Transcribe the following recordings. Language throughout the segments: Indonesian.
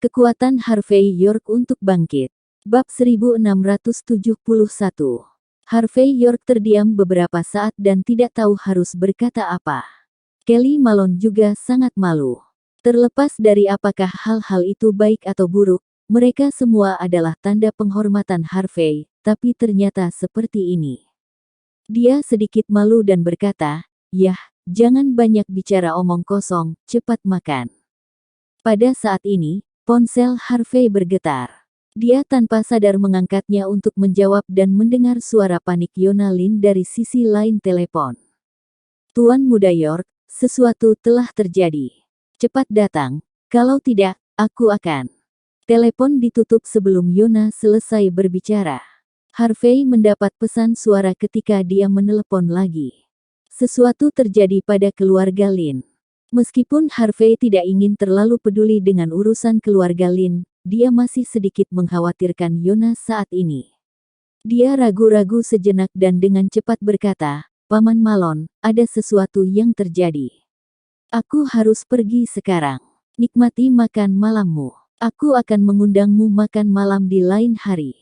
Kekuatan Harvey York untuk bangkit. Bab 1671. Harvey York terdiam beberapa saat dan tidak tahu harus berkata apa. Kelly Malone juga sangat malu. Terlepas dari apakah hal-hal itu baik atau buruk, mereka semua adalah tanda penghormatan Harvey, tapi ternyata seperti ini. Dia sedikit malu dan berkata, "Yah, jangan banyak bicara omong kosong, cepat makan." Pada saat ini, ponsel Harvey bergetar. Dia tanpa sadar mengangkatnya untuk menjawab dan mendengar suara panik Yona Lin dari sisi lain telepon. "Tuan Muda York, sesuatu telah terjadi. Cepat datang, kalau tidak, aku akan." Telepon ditutup sebelum Yona selesai berbicara. Harvey mendapat pesan suara ketika dia menelepon lagi. Sesuatu terjadi pada keluarga Lin. Meskipun Harvey tidak ingin terlalu peduli dengan urusan keluarga Lin, dia masih sedikit mengkhawatirkan Yona saat ini. Dia ragu-ragu sejenak dan dengan cepat berkata, "Paman Malone, ada sesuatu yang terjadi. Aku harus pergi sekarang. Nikmati makan malammu. Aku akan mengundangmu makan malam di lain hari."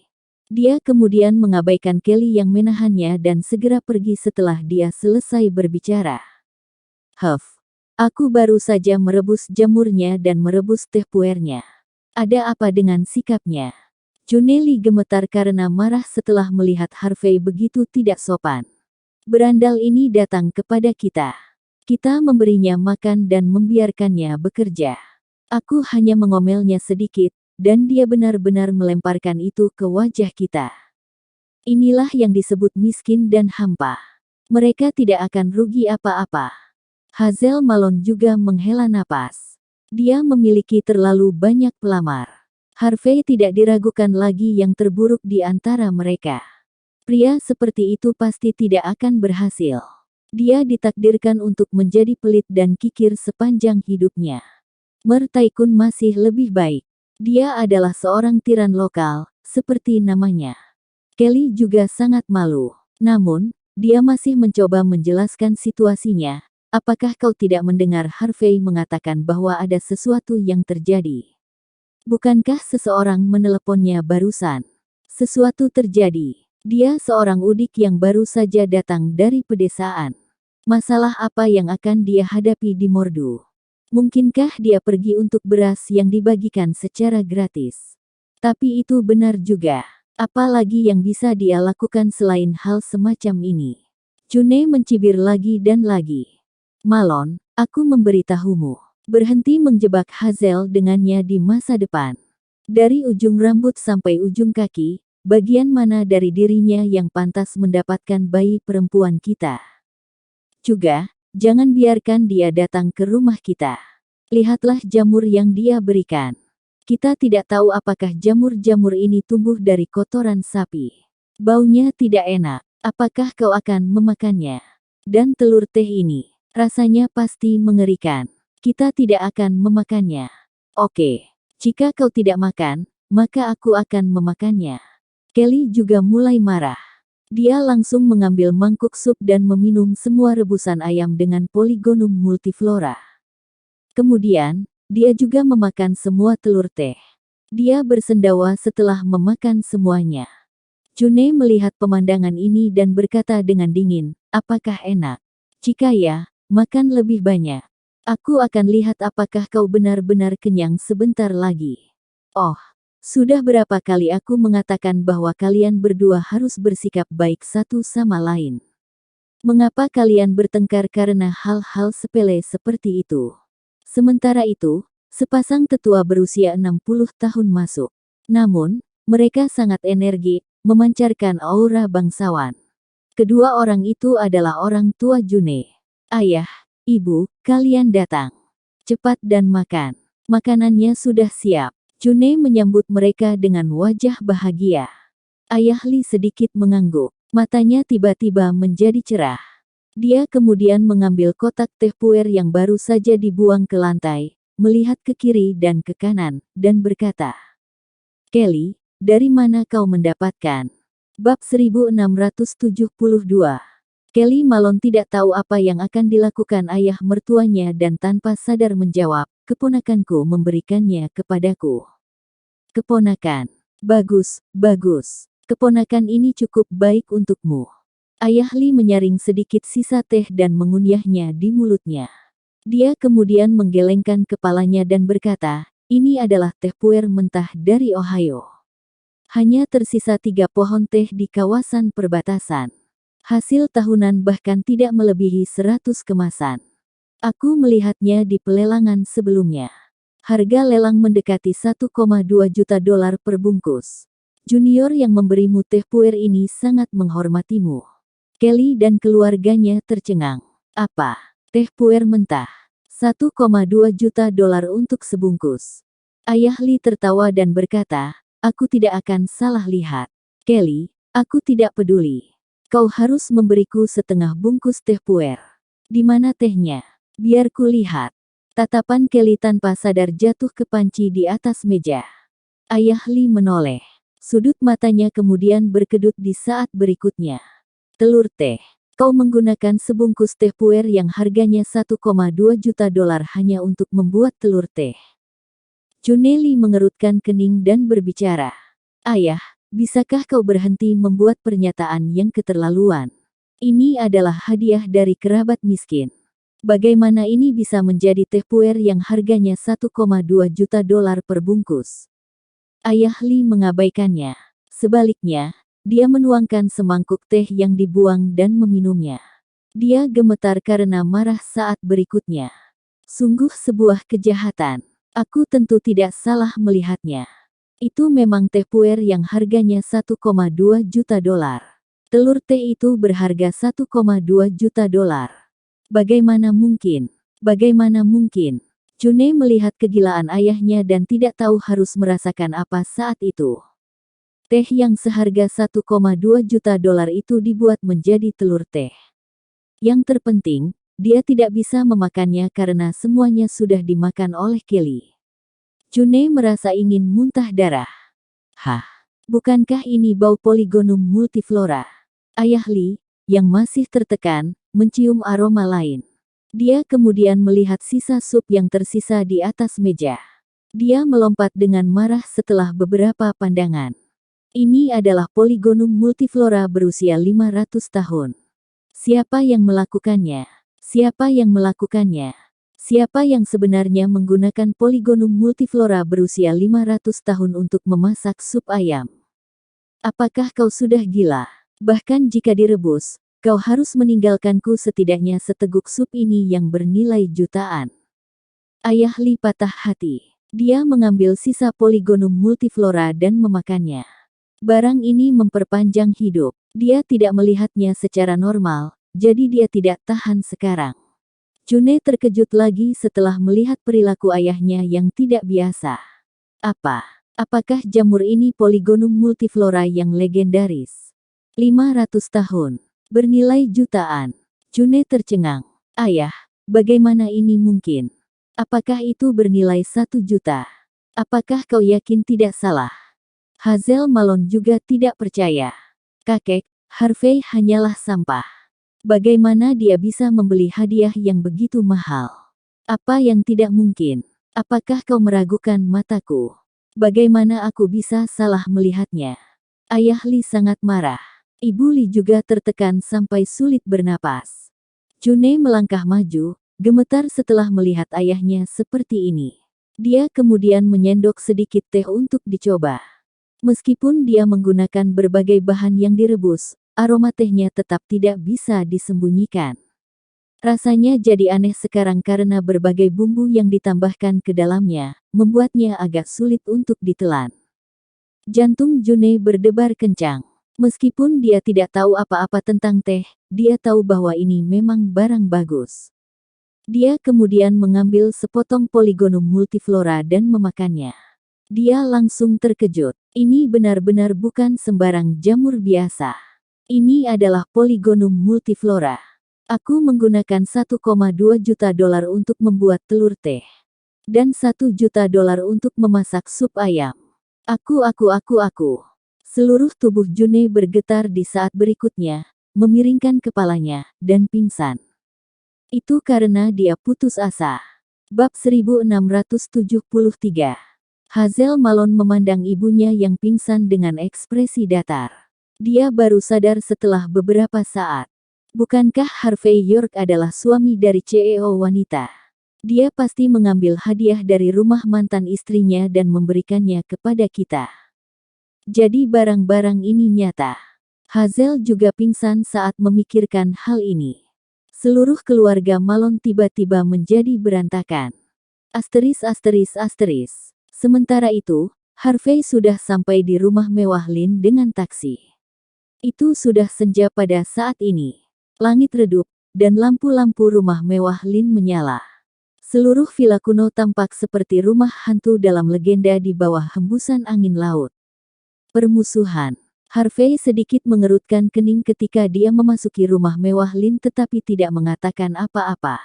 Dia kemudian mengabaikan Kelly yang menahannya dan segera pergi setelah dia selesai berbicara. Aku baru saja merebus jamurnya dan merebus teh puernya. Ada apa dengan sikapnya?" Juneli gemetar karena marah setelah melihat Harvey begitu tidak sopan. "Berandal ini datang kepada kita. Kita memberinya makan dan membiarkannya bekerja. Aku hanya mengomelnya sedikit, dan dia benar-benar melemparkan itu ke wajah kita. Inilah yang disebut miskin dan hampa. Mereka tidak akan rugi apa-apa." Hazel Malone juga menghela napas. Dia memiliki terlalu banyak pelamar. Harvey tidak diragukan lagi yang terburuk di antara mereka. Pria seperti itu pasti tidak akan berhasil. Dia ditakdirkan untuk menjadi pelit dan kikir sepanjang hidupnya. Mertaikun masih lebih baik. Dia adalah seorang tiran lokal, seperti namanya. Kelly juga sangat malu. Namun, dia masih mencoba menjelaskan situasinya. "Apakah kau tidak mendengar Harvey mengatakan bahwa ada sesuatu yang terjadi? Bukankah seseorang meneleponnya barusan?" "Sesuatu terjadi. Dia seorang udik yang baru saja datang dari pedesaan. Masalah apa yang akan dia hadapi di Mordu? Mungkinkah dia pergi untuk beras yang dibagikan secara gratis? Tapi itu benar juga. Apa lagi yang bisa dia lakukan selain hal semacam ini?" June mencibir lagi dan lagi. "Malone, aku memberitahumu. Berhenti menjebak Hazel dengannya di masa depan. Dari ujung rambut sampai ujung kaki, bagian mana dari dirinya yang pantas mendapatkan bayi perempuan kita? Juga, jangan biarkan dia datang ke rumah kita. Lihatlah jamur yang dia berikan. Kita tidak tahu apakah jamur-jamur ini tumbuh dari kotoran sapi. Baunya tidak enak. Apakah kau akan memakannya? Dan telur teh ini. Rasanya pasti mengerikan. Kita tidak akan memakannya. Oke. Jika kau tidak makan, maka aku akan memakannya." Kelly juga mulai marah. Dia langsung mengambil mangkuk sup dan meminum semua rebusan ayam dengan Polygonum multiflora. Kemudian, dia juga memakan semua telur teh. Dia bersendawa setelah memakan semuanya. June melihat pemandangan ini dan berkata dengan dingin, "Apakah enak? Jika ya, makan lebih banyak. Aku akan lihat apakah kau benar-benar kenyang sebentar lagi." "Oh, sudah berapa kali aku mengatakan bahwa kalian berdua harus bersikap baik satu sama lain. Mengapa kalian bertengkar karena hal-hal sepele seperti itu?" Sementara itu, sepasang tetua berusia 60 tahun masuk. Namun, mereka sangat energik, memancarkan aura bangsawan. Kedua orang itu adalah orang tua June. "Ayah, Ibu, kalian datang. Cepat dan makan. Makanannya sudah siap." June menyambut mereka dengan wajah bahagia. Ayah Lee sedikit mengangguk. Matanya tiba-tiba menjadi cerah. Dia kemudian mengambil kotak teh puer yang baru saja dibuang ke lantai, melihat ke kiri dan ke kanan, dan berkata, "Kelly, dari mana kau mendapatkan?" Bab 1672. Kelly Malone tidak tahu apa yang akan dilakukan ayah mertuanya dan tanpa sadar menjawab, keponakanku memberikannya kepadaku. Keponakan. Bagus, bagus. Keponakan ini cukup baik untukmu. Ayah Lee menyaring sedikit sisa teh dan mengunyahnya di mulutnya. Dia kemudian menggelengkan kepalanya dan berkata, ini adalah teh puer mentah dari Ohio. Hanya tersisa 3 pohon teh di kawasan perbatasan. Hasil tahunan bahkan tidak melebihi 100 kemasan. Aku melihatnya di pelelangan sebelumnya. Harga lelang mendekati 1,2 juta dolar per bungkus. Junior yang memberimu teh puer ini sangat menghormatimu. Kelly dan keluarganya tercengang. Apa? Teh puer mentah. 1,2 juta dolar untuk sebungkus. Ayah Lee tertawa dan berkata, aku tidak akan salah lihat. Kelly, aku tidak peduli. Kau harus memberiku setengah bungkus teh puer. Di mana tehnya? Biar ku lihat. Tatapan Kelly tanpa sadar jatuh ke panci di atas meja. Ayah Lee menoleh. Sudut matanya kemudian berkedut di saat berikutnya. Telur teh. Kau menggunakan sebungkus teh puer yang harganya 1,2 juta dolar hanya untuk membuat telur teh. Juneli mengerutkan kening dan berbicara. Ayah, bisakah kau berhenti membuat pernyataan yang keterlaluan? Ini adalah hadiah dari kerabat miskin. Bagaimana ini bisa menjadi teh puer yang harganya 1,2 juta dolar per bungkus? Ayah Lee mengabaikannya. Sebaliknya, dia menuangkan semangkuk teh yang dibuang dan meminumnya. Dia gemetar karena marah saat berikutnya. Sungguh sebuah kejahatan. Aku tentu tidak salah melihatnya. Itu memang teh puer yang harganya 1,2 juta dolar. Telur teh itu berharga 1,2 juta dolar. Bagaimana mungkin? Bagaimana mungkin? June melihat kegilaan ayahnya dan tidak tahu harus merasakan apa saat itu. Teh yang seharga 1,2 juta dolar itu dibuat menjadi telur teh. Yang terpenting, dia tidak bisa memakannya karena semuanya sudah dimakan oleh Kelly. June merasa ingin muntah darah. Hah, bukankah ini bau Polygonum multiflora? Ayah Lee, yang masih tertekan, mencium aroma lain. Dia kemudian melihat sisa sup yang tersisa di atas meja. Dia melompat dengan marah setelah beberapa pandangan. Ini adalah Polygonum multiflora berusia 500 tahun. Siapa yang melakukannya? Siapa yang melakukannya? Siapa yang sebenarnya menggunakan Polygonum multiflora berusia 500 tahun untuk memasak sup ayam? Apakah kau sudah gila? Bahkan jika direbus, kau harus meninggalkanku setidaknya seteguk sup ini yang bernilai jutaan. Ayah Lee patah hati. Dia mengambil sisa Polygonum multiflora dan memakannya. Barang ini memperpanjang hidup. Dia tidak melihatnya secara normal, jadi dia tidak tahan sekarang. June terkejut lagi setelah melihat perilaku ayahnya yang tidak biasa. Apakah jamur ini Polygonum multiflora yang legendaris? 500 tahun. Bernilai jutaan. June tercengang. Ayah, bagaimana ini mungkin? Apakah itu bernilai 1 juta? Apakah kau yakin tidak salah? Hazel Malone juga tidak percaya. Kakek, Harvey hanyalah sampah. Bagaimana dia bisa membeli hadiah yang begitu mahal? Apa yang tidak mungkin? Apakah kau meragukan mataku? Bagaimana aku bisa salah melihatnya? Ayah Lee sangat marah. Ibu Lee juga tertekan sampai sulit bernapas. June melangkah maju, gemetar setelah melihat ayahnya seperti ini. Dia kemudian menyendok sedikit teh untuk dicoba. Meskipun dia menggunakan berbagai bahan yang direbus, aroma tehnya tetap tidak bisa disembunyikan. Rasanya jadi aneh sekarang karena berbagai bumbu yang ditambahkan ke dalamnya, membuatnya agak sulit untuk ditelan. Jantung June berdebar kencang. Meskipun dia tidak tahu apa-apa tentang teh, dia tahu bahwa ini memang barang bagus. Dia kemudian mengambil sepotong Polygonum multiflora dan memakannya. Dia langsung terkejut. Ini benar-benar bukan sembarang jamur biasa. Ini adalah Polygonum multiflora. Aku menggunakan 1,2 juta dolar untuk membuat telur teh. Dan 1 juta dolar untuk memasak sup ayam. Aku. Seluruh tubuh June bergetar di saat berikutnya, memiringkan kepalanya, dan pingsan. Itu karena dia putus asa. Bab 1673. Hazel Malone memandang ibunya yang pingsan dengan ekspresi datar. Dia baru sadar setelah beberapa saat. Bukankah Harvey York adalah suami dari CEO wanita? Dia pasti mengambil hadiah dari rumah mantan istrinya dan memberikannya kepada kita. Jadi barang-barang ini nyata. Hazel juga pingsan saat memikirkan hal ini. Seluruh keluarga Malone tiba-tiba menjadi berantakan. Asteris. Sementara itu, Harvey sudah sampai di rumah mewah Lynn dengan taksi. Itu sudah senja pada saat ini. Langit redup, dan lampu-lampu rumah mewah Lynn menyala. Seluruh villa kuno tampak seperti rumah hantu dalam legenda di bawah hembusan angin laut. Permusuhan. Harvey sedikit mengerutkan kening ketika dia memasuki rumah mewah Lynn tetapi tidak mengatakan apa-apa.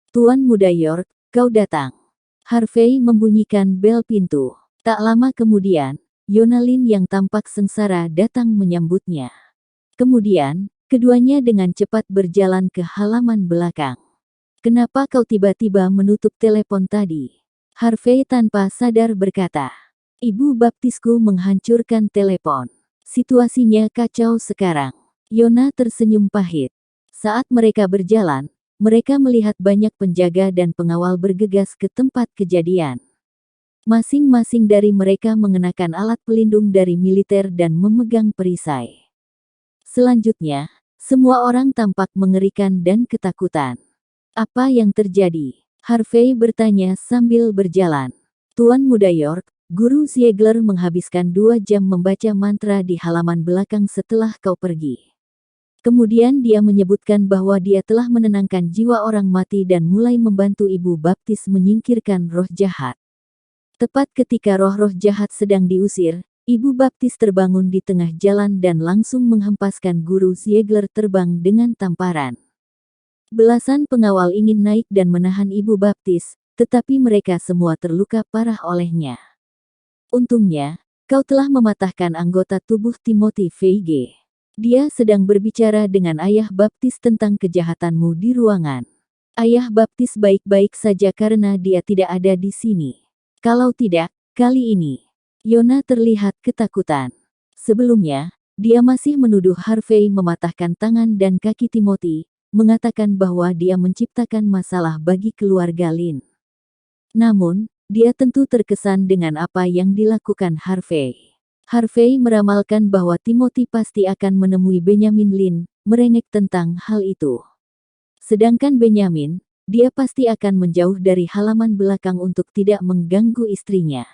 Tuan Muda York, kau datang. Harvey membunyikan bel pintu. Tak lama kemudian, Yona Lynn yang tampak sengsara datang menyambutnya. Kemudian, keduanya dengan cepat berjalan ke halaman belakang. Kenapa kau tiba-tiba menutup telepon tadi? Harvey tanpa sadar berkata. Ibu baptisku menghancurkan telepon. Situasinya kacau sekarang. Yona tersenyum pahit. Saat mereka berjalan, mereka melihat banyak penjaga dan pengawal bergegas ke tempat kejadian. Masing-masing dari mereka mengenakan alat pelindung dari militer dan memegang perisai. Selanjutnya, semua orang tampak mengerikan dan ketakutan. Apa yang terjadi? Harvey bertanya sambil berjalan. Tuan Muda York, Guru Ziegler menghabiskan 2 jam membaca mantra di halaman belakang setelah kau pergi. Kemudian dia menyebutkan bahwa dia telah menenangkan jiwa orang mati dan mulai membantu ibu baptis menyingkirkan roh jahat. Tepat ketika roh-roh jahat sedang diusir, ibu baptis terbangun di tengah jalan dan langsung menghempaskan Guru Ziegler terbang dengan tamparan. Belasan pengawal ingin naik dan menahan ibu baptis, tetapi mereka semua terluka parah olehnya. Untungnya, kau telah mematahkan anggota tubuh Timothy Feige. Dia sedang berbicara dengan ayah baptis tentang kejahatanmu di ruangan. Ayah baptis baik-baik saja karena dia tidak ada di sini. Kalau tidak, kali ini. Yona terlihat ketakutan. Sebelumnya, dia masih menuduh Harvey mematahkan tangan dan kaki Timothy, mengatakan bahwa dia menciptakan masalah bagi keluarga Lynn. Namun, dia tentu terkesan dengan apa yang dilakukan Harvey. Harvey meramalkan bahwa Timothy pasti akan menemui Benjamin Lynn, merengek tentang hal itu. Sedangkan Benjamin, dia pasti akan menjauh dari halaman belakang untuk tidak mengganggu istrinya.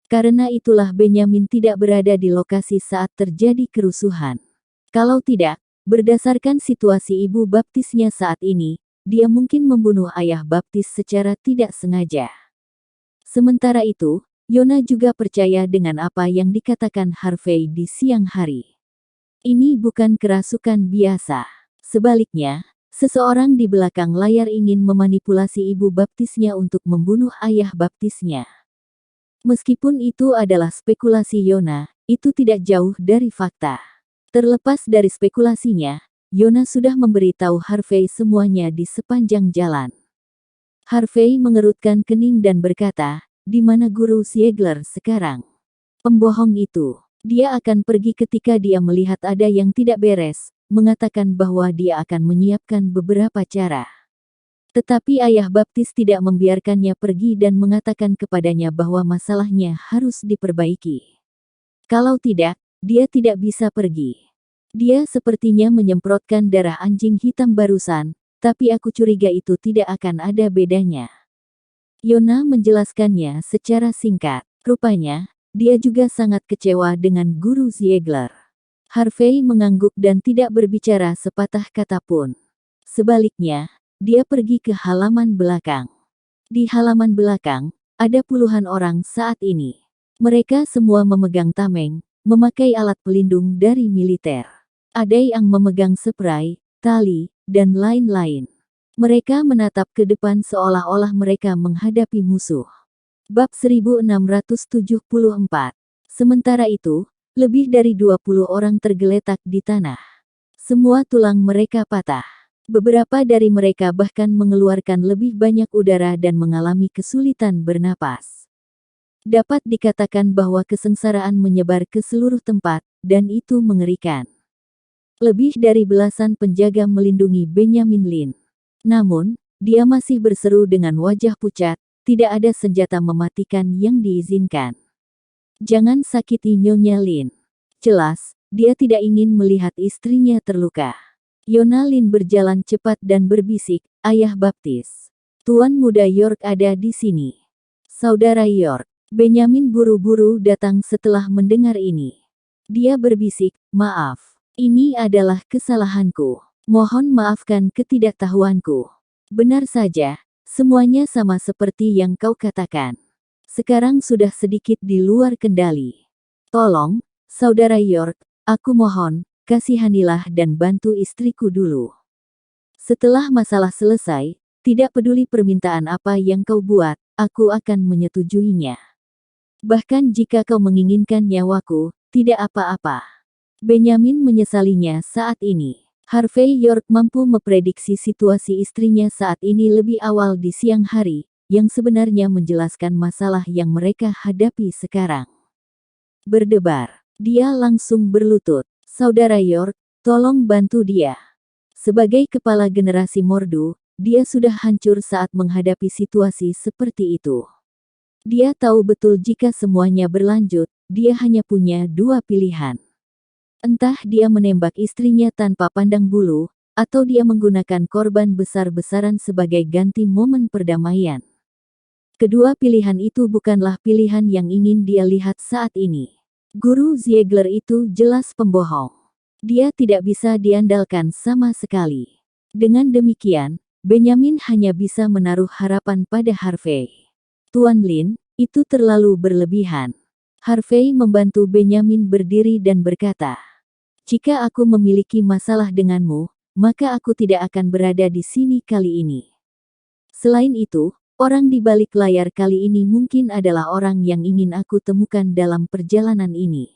Karena itulah Benjamin tidak berada di lokasi saat terjadi kerusuhan. Kalau tidak, berdasarkan situasi ibu baptisnya saat ini, dia mungkin membunuh ayah baptis secara tidak sengaja. Sementara itu, Yona juga percaya dengan apa yang dikatakan Harvey di siang hari. Ini bukan kerasukan biasa. Sebaliknya, seseorang di belakang layar ingin memanipulasi ibu baptisnya untuk membunuh ayah baptisnya. Meskipun itu adalah spekulasi Yona, itu tidak jauh dari fakta. Terlepas dari spekulasinya, Yona sudah memberitahu Harvey semuanya di sepanjang jalan. Harvey mengerutkan kening dan berkata, di mana Guru Ziegler sekarang? Pembohong itu. Dia akan pergi ketika dia melihat ada yang tidak beres, mengatakan bahwa dia akan menyiapkan beberapa cara. Tetapi ayah baptis tidak membiarkannya pergi dan mengatakan kepadanya bahwa masalahnya harus diperbaiki. Kalau tidak, dia tidak bisa pergi. Dia sepertinya menyemprotkan darah anjing hitam barusan, tapi aku curiga itu tidak akan ada bedanya. Yona menjelaskannya secara singkat. Rupanya, dia juga sangat kecewa dengan Guru Ziegler. Harvey mengangguk dan tidak berbicara sepatah kata pun. Sebaliknya, dia pergi ke halaman belakang. Di halaman belakang, ada puluhan orang saat ini. Mereka semua memegang tameng, memakai alat pelindung dari militer. Ada yang memegang spray, tali, dan lain-lain. Mereka menatap ke depan seolah-olah mereka menghadapi musuh. Bab 1674. Sementara itu, lebih dari 20 orang tergeletak di tanah. Semua tulang mereka patah. Beberapa dari mereka bahkan mengeluarkan lebih banyak udara dan mengalami kesulitan bernapas. Dapat dikatakan bahwa kesengsaraan menyebar ke seluruh tempat, dan itu mengerikan. Lebih dari belasan penjaga melindungi Benyamin Lin. Namun, dia masih berseru dengan wajah pucat, tidak ada senjata mematikan yang diizinkan. Jangan sakiti Nyonya Lin. Jelas, dia tidak ingin melihat istrinya terluka. Yona Lin berjalan cepat dan berbisik, Ayah Baptis. Tuan Muda York ada di sini. Saudara York. Benyamin buru-buru datang setelah mendengar ini. Dia berbisik, maaf. Ini adalah kesalahanku. Mohon maafkan ketidaktahuanku. Benar saja, semuanya sama seperti yang kau katakan. Sekarang sudah sedikit di luar kendali. Tolong, Saudara York, aku mohon, kasihanilah dan bantu istriku dulu. Setelah masalah selesai, tidak peduli permintaan apa yang kau buat, aku akan menyetujuinya. Bahkan jika kau menginginkan nyawaku, tidak apa-apa. Benyamin menyesalinya saat ini. Harvey York mampu memprediksi situasi istrinya saat ini lebih awal di siang hari, yang sebenarnya menjelaskan masalah yang mereka hadapi sekarang. Berdebar, dia langsung berlutut. Saudara York, tolong bantu dia. Sebagai kepala generasi Mordu, dia sudah hancur saat menghadapi situasi seperti itu. Dia tahu betul jika semuanya berlanjut, dia hanya punya dua pilihan. Entah dia menembak istrinya tanpa pandang bulu, atau dia menggunakan korban besar-besaran sebagai ganti momen perdamaian. Kedua pilihan itu bukanlah pilihan yang ingin dia lihat saat ini. Guru Ziegler itu jelas pembohong. Dia tidak bisa diandalkan sama sekali. Dengan demikian, Benyamin hanya bisa menaruh harapan pada Harvey. Tuan Lin, itu terlalu berlebihan. Harvey membantu Benyamin berdiri dan berkata, jika aku memiliki masalah denganmu, maka aku tidak akan berada di sini kali ini. Selain itu, orang di balik layar kali ini mungkin adalah orang yang ingin aku temukan dalam perjalanan ini.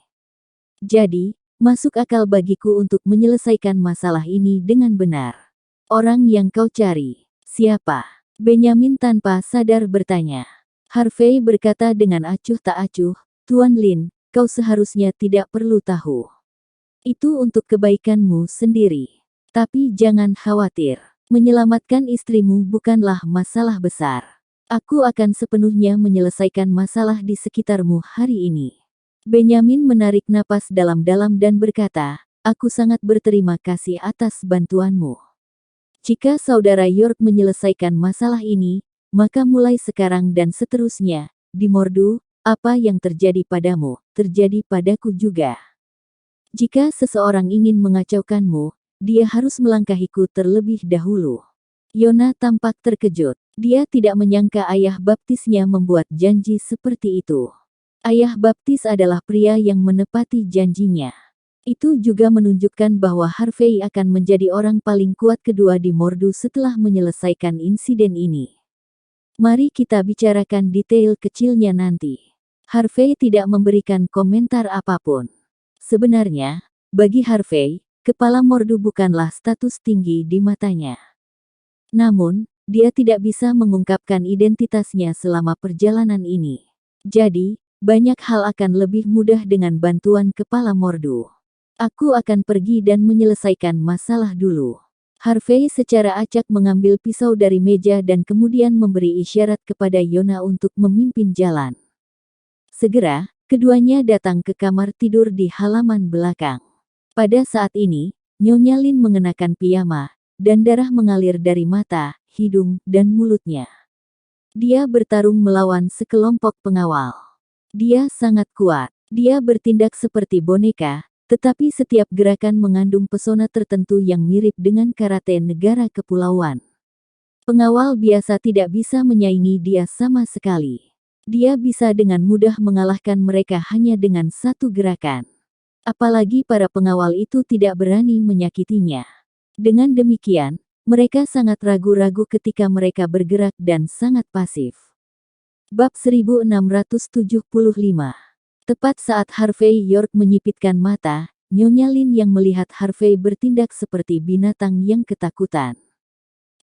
Jadi, masuk akal bagiku untuk menyelesaikan masalah ini dengan benar. Orang yang kau cari, siapa? Benyamin tanpa sadar bertanya. Harvey berkata dengan acuh tak acuh, Tuan Lin, kau seharusnya tidak perlu tahu. Itu untuk kebaikanmu sendiri. Tapi jangan khawatir. Menyelamatkan istrimu bukanlah masalah besar. Aku akan sepenuhnya menyelesaikan masalah di sekitarmu hari ini. Benyamin menarik napas dalam-dalam dan berkata, aku sangat berterima kasih atas bantuanmu. Jika Saudara York menyelesaikan masalah ini, maka mulai sekarang dan seterusnya, di Mordu, apa yang terjadi padamu, terjadi padaku juga. Jika seseorang ingin mengacaukanmu, dia harus melangkahiku terlebih dahulu. Yona tampak terkejut. Dia tidak menyangka ayah baptisnya membuat janji seperti itu. Ayah baptis adalah pria yang menepati janjinya. Itu juga menunjukkan bahwa Harvey akan menjadi orang paling kuat kedua di Mordu setelah menyelesaikan insiden ini. Mari kita bicarakan detail kecilnya nanti. Harvey tidak memberikan komentar apapun. Sebenarnya, bagi Harvey, kepala Mordu bukanlah status tinggi di matanya. Namun, dia tidak bisa mengungkapkan identitasnya selama perjalanan ini. Jadi, banyak hal akan lebih mudah dengan bantuan kepala Mordu. Aku akan pergi dan menyelesaikan masalah dulu. Harvey secara acak mengambil pisau dari meja dan kemudian memberi isyarat kepada Yona untuk memimpin jalan. Segera, keduanya datang ke kamar tidur di halaman belakang. Pada saat ini, Nyonya Lin mengenakan piyama, dan darah mengalir dari mata, hidung, dan mulutnya. Dia bertarung melawan sekelompok pengawal. Dia sangat kuat. Dia bertindak seperti boneka, tetapi setiap gerakan mengandung pesona tertentu yang mirip dengan karate negara kepulauan. Pengawal biasa tidak bisa menyaingi dia sama sekali. Dia bisa dengan mudah mengalahkan mereka hanya dengan satu gerakan. Apalagi para pengawal itu tidak berani menyakitinya. Dengan demikian, mereka sangat ragu-ragu ketika mereka bergerak dan sangat pasif. Bab 1675. Tepat saat Harvey York menyipitkan mata, Nyonya Lin yang melihat Harvey bertindak seperti binatang yang ketakutan.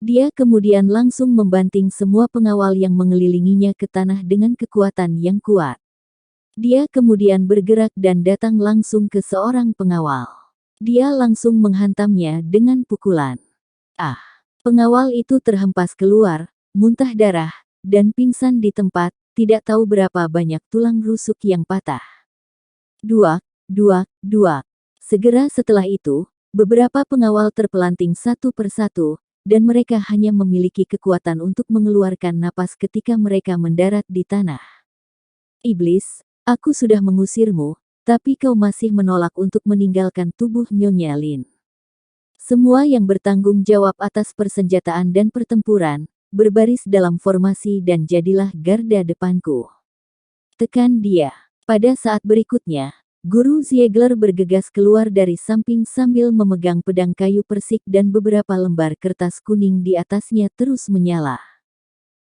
Dia kemudian langsung membanting semua pengawal yang mengelilinginya ke tanah dengan kekuatan yang kuat. Dia kemudian bergerak dan datang langsung ke seorang pengawal. Dia langsung menghantamnya dengan pukulan. Pengawal itu terhempas keluar, muntah darah, dan pingsan di tempat, tidak tahu berapa banyak tulang rusuk yang patah. Duak, duak, duak. Segera setelah itu, beberapa pengawal terpelanting satu persatu, dan mereka hanya memiliki kekuatan untuk mengeluarkan napas ketika mereka mendarat di tanah. Iblis, aku sudah mengusirmu, tapi kau masih menolak untuk meninggalkan tubuh Nyonya Lin. Semua yang bertanggung jawab atas persenjataan dan pertempuran, berbaris dalam formasi dan jadilah garda depanku. Tekan dia. Pada saat berikutnya, Guru Ziegler bergegas keluar dari samping sambil memegang pedang kayu persik dan beberapa lembar kertas kuning di atasnya terus menyala.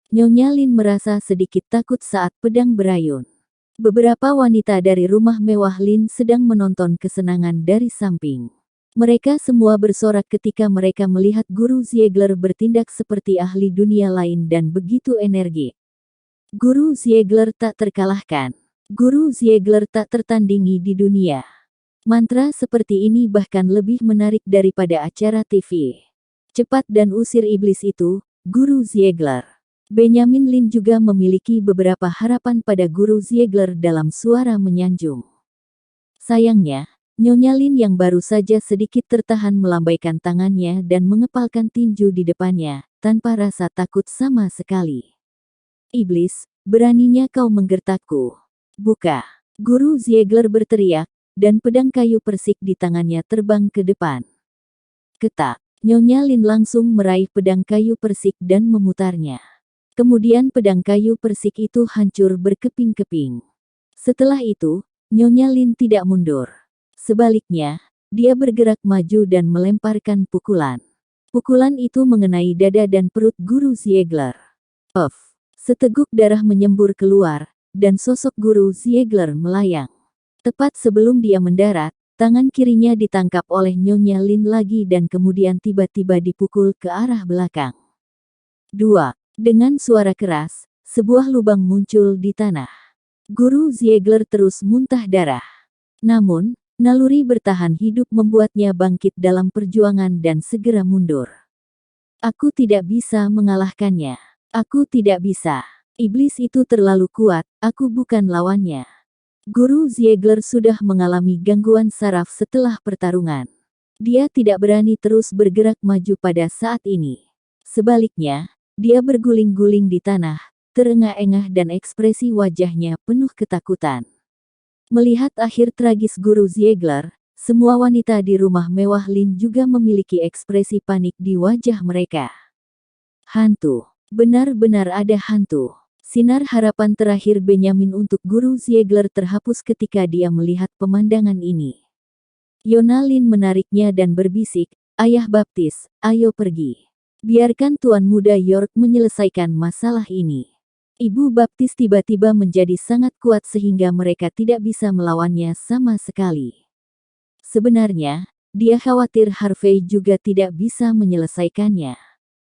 Nyonya Lin merasa sedikit takut saat pedang berayun. Beberapa wanita dari rumah mewah Lin sedang menonton kesenangan dari samping. Mereka semua bersorak ketika mereka melihat Guru Ziegler bertindak seperti ahli dunia lain dan begitu energik. Guru Ziegler tak terkalahkan. Guru Ziegler tak tertandingi di dunia. Mantra seperti ini bahkan lebih menarik daripada acara TV. Cepat dan usir iblis itu, Guru Ziegler. Benjamin Lin juga memiliki beberapa harapan pada Guru Ziegler dalam suara menyanjung. Sayangnya, Nyonya Lin yang baru saja sedikit tertahan melambaikan tangannya dan mengepalkan tinju di depannya, tanpa rasa takut sama sekali. Iblis, beraninya kau menggertakku. Buka. Guru Ziegler berteriak, dan pedang kayu persik di tangannya terbang ke depan. Ketak. Nyonya Lin langsung meraih pedang kayu persik dan memutarnya. Kemudian pedang kayu persik itu hancur berkeping-keping. Setelah itu, Nyonya Lin tidak mundur. Sebaliknya, dia bergerak maju dan melemparkan pukulan. Pukulan itu mengenai dada dan perut Guru Ziegler. Puff. Seteguk darah menyembur keluar, dan sosok Guru Ziegler melayang. Tepat sebelum dia mendarat, tangan kirinya ditangkap oleh Nyonya Lin lagi dan kemudian tiba-tiba dipukul ke arah belakang. Dua. Dengan suara keras, sebuah lubang muncul di tanah. Guru Ziegler terus muntah darah. Namun, naluri bertahan hidup membuatnya bangkit dalam perjuangan dan segera mundur. Aku tidak bisa mengalahkannya. Aku tidak bisa. Iblis itu terlalu kuat, aku bukan lawannya. Guru Ziegler sudah mengalami gangguan saraf setelah pertarungan. Dia tidak berani terus bergerak maju pada saat ini. Sebaliknya, dia berguling-guling di tanah, terengah-engah dan ekspresi wajahnya penuh ketakutan. Melihat akhir tragis Guru Ziegler, semua wanita di rumah mewah Lin juga memiliki ekspresi panik di wajah mereka. Hantu. Benar-benar ada hantu. Sinar harapan terakhir Benjamin untuk Guru Ziegler terhapus ketika dia melihat pemandangan ini. Nyonya Lin menariknya dan berbisik, "Ayah Baptis, ayo pergi. Biarkan Tuan Muda York menyelesaikan masalah ini." Ibu Baptis tiba-tiba menjadi sangat kuat sehingga mereka tidak bisa melawannya sama sekali. Sebenarnya, dia khawatir Harvey juga tidak bisa menyelesaikannya.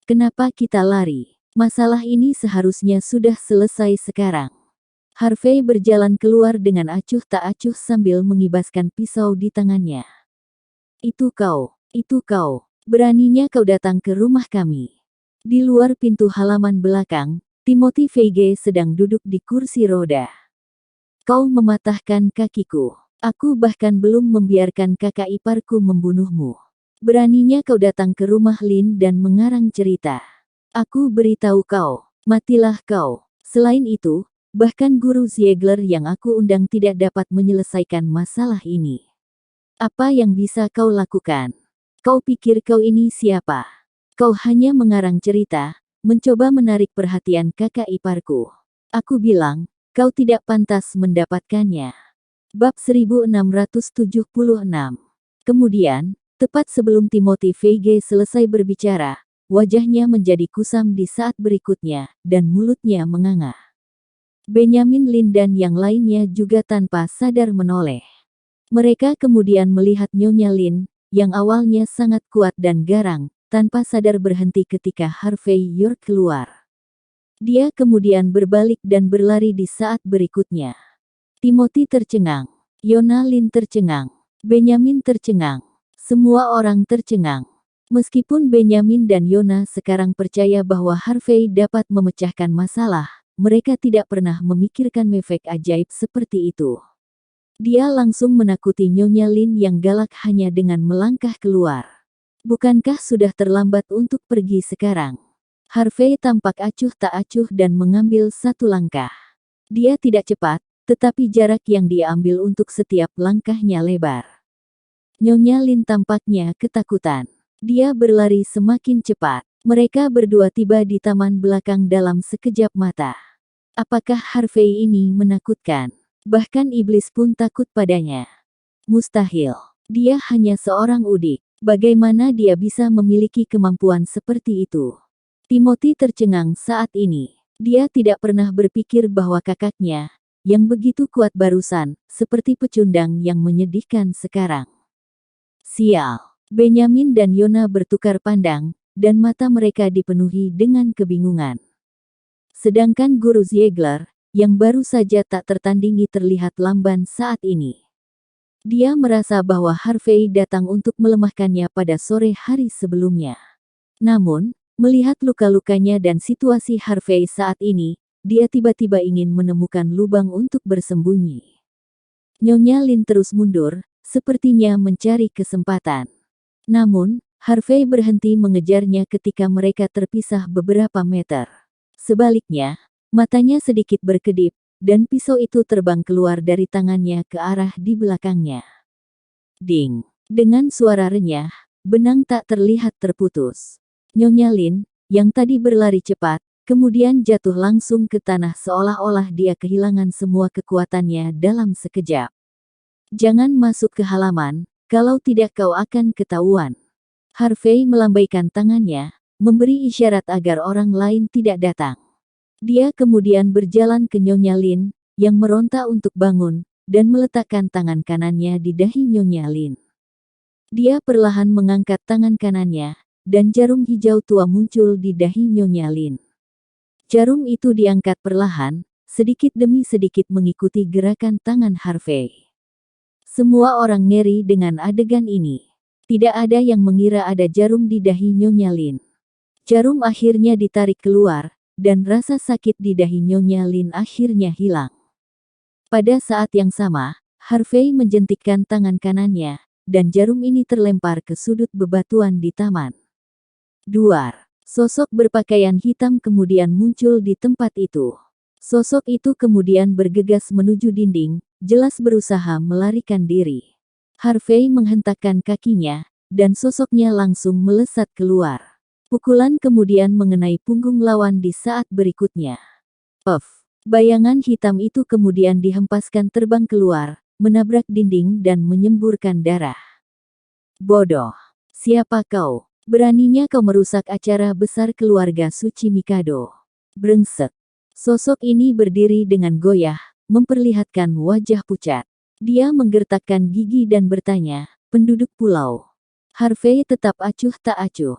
Kenapa kita lari? Masalah ini seharusnya sudah selesai sekarang. Harvey berjalan keluar dengan acuh tak acuh sambil mengibaskan pisau di tangannya. Itu kau, beraninya kau datang ke rumah kami. Di luar pintu halaman belakang, Timothy Feige sedang duduk di kursi roda. Kau mematahkan kakiku. Aku bahkan belum membiarkan kakak iparku membunuhmu. Beraninya kau datang ke rumah Lin dan mengarang cerita. Aku beritahu kau, matilah kau. Selain itu, bahkan Guru Ziegler yang aku undang tidak dapat menyelesaikan masalah ini. Apa yang bisa kau lakukan? Kau pikir kau ini siapa? Kau hanya mengarang cerita, mencoba menarik perhatian kakak iparku. Aku bilang, kau tidak pantas mendapatkannya. Bab 1676. Kemudian, tepat sebelum Timothy Feige selesai berbicara, wajahnya menjadi kusam di saat berikutnya, dan mulutnya menganga. Benjamin Lin dan yang lainnya juga tanpa sadar menoleh. Mereka kemudian melihat Nyonya Lin, yang awalnya sangat kuat dan garang, tanpa sadar berhenti ketika Harvey York keluar. Dia kemudian berbalik dan berlari di saat berikutnya. Timothy tercengang. Yona Lin tercengang. Benyamin tercengang. Semua orang tercengang. Meskipun Benyamin dan Yona sekarang percaya bahwa Harvey dapat memecahkan masalah, mereka tidak pernah memikirkan efek ajaib seperti itu. Dia langsung menakuti Nyonya Lin yang galak hanya dengan melangkah keluar. Bukankah sudah terlambat untuk pergi sekarang? Harvey tampak acuh tak acuh dan mengambil satu langkah. Dia tidak cepat, tetapi jarak yang dia ambil untuk setiap langkahnya lebar. Nyonya Lin tampaknya ketakutan. Dia berlari semakin cepat. Mereka berdua tiba di taman belakang dalam sekejap mata. Apakah Harvey ini menakutkan? Bahkan iblis pun takut padanya. Mustahil. Dia hanya seorang udik. Bagaimana dia bisa memiliki kemampuan seperti itu? Timothy tercengang saat ini. Dia tidak pernah berpikir bahwa kakaknya, yang begitu kuat barusan, seperti pecundang yang menyedihkan sekarang. Sial. Benyamin dan Yona bertukar pandang, dan mata mereka dipenuhi dengan kebingungan. Sedangkan Guru Ziegler, yang baru saja tak tertandingi terlihat lamban saat ini. Dia merasa bahwa Harvey datang untuk melemahkannya pada sore hari sebelumnya. Namun, melihat luka-lukanya dan situasi Harvey saat ini, dia tiba-tiba ingin menemukan lubang untuk bersembunyi. Nyonya Lin terus mundur, sepertinya mencari kesempatan. Namun, Harvey berhenti mengejarnya ketika mereka terpisah beberapa meter. Sebaliknya, matanya sedikit berkedip, dan pisau itu terbang keluar dari tangannya ke arah di belakangnya. Ding! Dengan suara renyah, benang tak terlihat terputus. Nyonya Lin, yang tadi berlari cepat, kemudian jatuh langsung ke tanah seolah-olah dia kehilangan semua kekuatannya dalam sekejap. Jangan masuk ke halaman, kalau tidak kau akan ketahuan. Harvey melambaikan tangannya, memberi isyarat agar orang lain tidak datang. Dia kemudian berjalan ke Nyonya Lin, yang meronta untuk bangun, dan meletakkan tangan kanannya di dahi Nyonya Lin. Dia perlahan mengangkat tangan kanannya, dan jarum hijau tua muncul di dahi Nyonya Lin. Jarum itu diangkat perlahan, sedikit demi sedikit mengikuti gerakan tangan Harvey. Semua orang ngeri dengan adegan ini. Tidak ada yang mengira ada jarum di dahi Nyonya Lin. Jarum akhirnya ditarik keluar, dan rasa sakit di dahi Nyonya Lin akhirnya hilang. Pada saat yang sama, Harvey menjentikkan tangan kanannya, dan jarum ini terlempar ke sudut bebatuan di taman. Duar. Sosok berpakaian hitam kemudian muncul di tempat itu. Sosok itu kemudian bergegas menuju dinding, jelas berusaha melarikan diri. Harvey menghentakkan kakinya, dan sosoknya langsung melesat keluar. Pukulan kemudian mengenai punggung lawan di saat berikutnya. Puff! Bayangan hitam itu kemudian dihempaskan terbang keluar, menabrak dinding dan menyemburkan darah. Bodoh! Siapa kau? Beraninya kau merusak acara besar keluarga suci Mikado. Brengsek! Sosok ini berdiri dengan goyah, memperlihatkan wajah pucat. Dia menggertakkan gigi dan bertanya, penduduk pulau. Harvey tetap acuh tak acuh.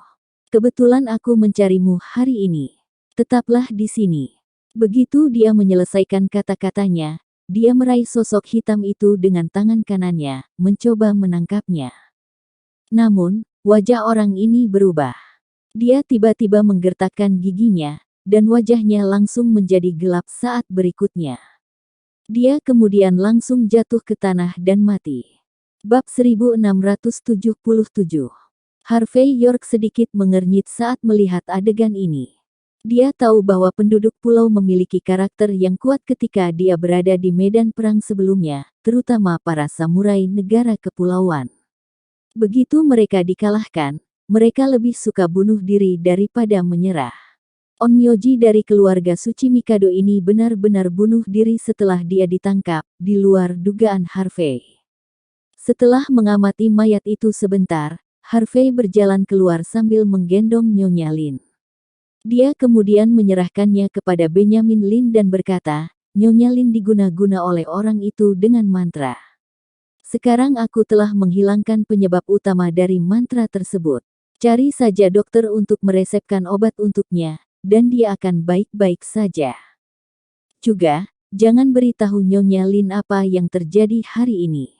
Kebetulan aku mencarimu hari ini. Tetaplah di sini. Begitu dia menyelesaikan kata-katanya, dia meraih sosok hitam itu dengan tangan kanannya, mencoba menangkapnya. Namun, wajah orang ini berubah. Dia tiba-tiba menggertakkan giginya, dan wajahnya langsung menjadi gelap saat berikutnya. Dia kemudian langsung jatuh ke tanah dan mati. Bab 1677. Harvey York sedikit mengernyit saat melihat adegan ini. Dia tahu bahwa penduduk pulau memiliki karakter yang kuat ketika dia berada di medan perang sebelumnya, terutama para samurai negara kepulauan. Begitu mereka dikalahkan, mereka lebih suka bunuh diri daripada menyerah. Onmyoji dari keluarga suci Mikado ini benar-benar bunuh diri setelah dia ditangkap, di luar dugaan Harvey. Setelah mengamati mayat itu sebentar, Harvey berjalan keluar sambil menggendong Nyonya Lin. Dia kemudian menyerahkannya kepada Benyamin Lin dan berkata, Nyonya Lin diguna-guna oleh orang itu dengan mantra. Sekarang aku telah menghilangkan penyebab utama dari mantra tersebut. Cari saja dokter untuk meresepkan obat untuknya, dan dia akan baik-baik saja. Juga, jangan beritahu Nyonya Lin apa yang terjadi hari ini.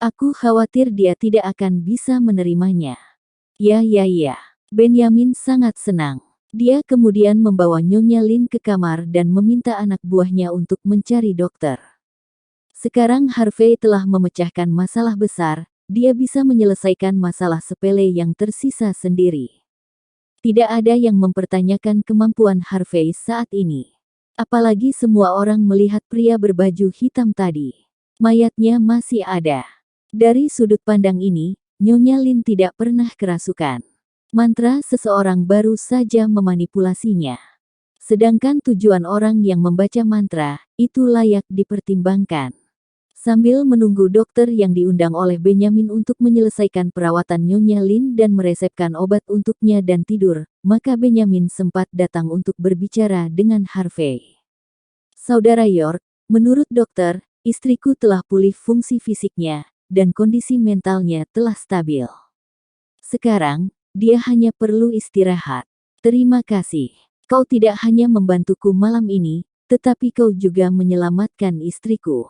Aku khawatir dia tidak akan bisa menerimanya. Ya. Benyamin sangat senang. Dia kemudian membawa Nyonya Lin ke kamar dan meminta anak buahnya untuk mencari dokter. Sekarang Harvey telah memecahkan masalah besar, dia bisa menyelesaikan masalah sepele yang tersisa sendiri. Tidak ada yang mempertanyakan kemampuan Harvey saat ini. Apalagi semua orang melihat pria berbaju hitam tadi. Mayatnya masih ada. Dari sudut pandang ini, Nyonya Lin tidak pernah kerasukan. Mantra seseorang baru saja memanipulasinya. Sedangkan tujuan orang yang membaca mantra, itu layak dipertimbangkan. Sambil menunggu dokter yang diundang oleh Benyamin untuk menyelesaikan perawatan Nyonya Lin dan meresepkan obat untuknya dan tidur, maka Benyamin sempat datang untuk berbicara dengan Harvey. Saudara York, menurut dokter, istriku telah pulih fungsi fisiknya, dan kondisi mentalnya telah stabil. Sekarang, dia hanya perlu istirahat. Terima kasih. Kau tidak hanya membantuku malam ini, tetapi kau juga menyelamatkan istriku.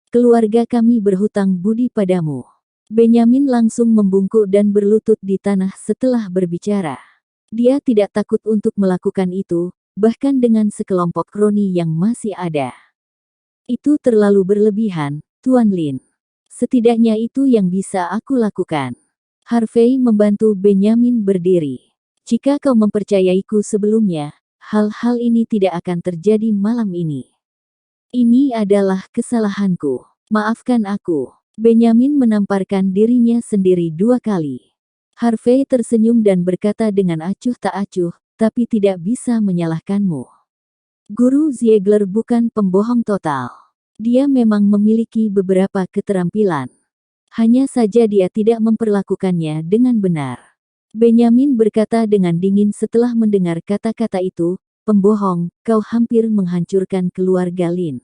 Keluarga kami berhutang budi padamu. Benyamin langsung membungkuk dan berlutut di tanah setelah berbicara. Dia tidak takut untuk melakukan itu, bahkan dengan sekelompok kroni yang masih ada. Itu terlalu berlebihan, Tuan Lin. Setidaknya itu yang bisa aku lakukan. Harvey membantu Benyamin berdiri. Jika kau mempercayaiku sebelumnya, hal-hal ini tidak akan terjadi malam ini. Ini adalah kesalahanku. Maafkan aku. Benyamin menamparkan dirinya sendiri 2 kali. Harvey tersenyum dan berkata dengan acuh tak acuh, tapi tidak bisa menyalahkanmu. Guru Ziegler bukan pembohong total. Dia memang memiliki beberapa keterampilan. Hanya saja dia tidak memperlakukannya dengan benar. Benyamin berkata dengan dingin setelah mendengar kata-kata itu, pembohong, kau hampir menghancurkan keluarga Lin.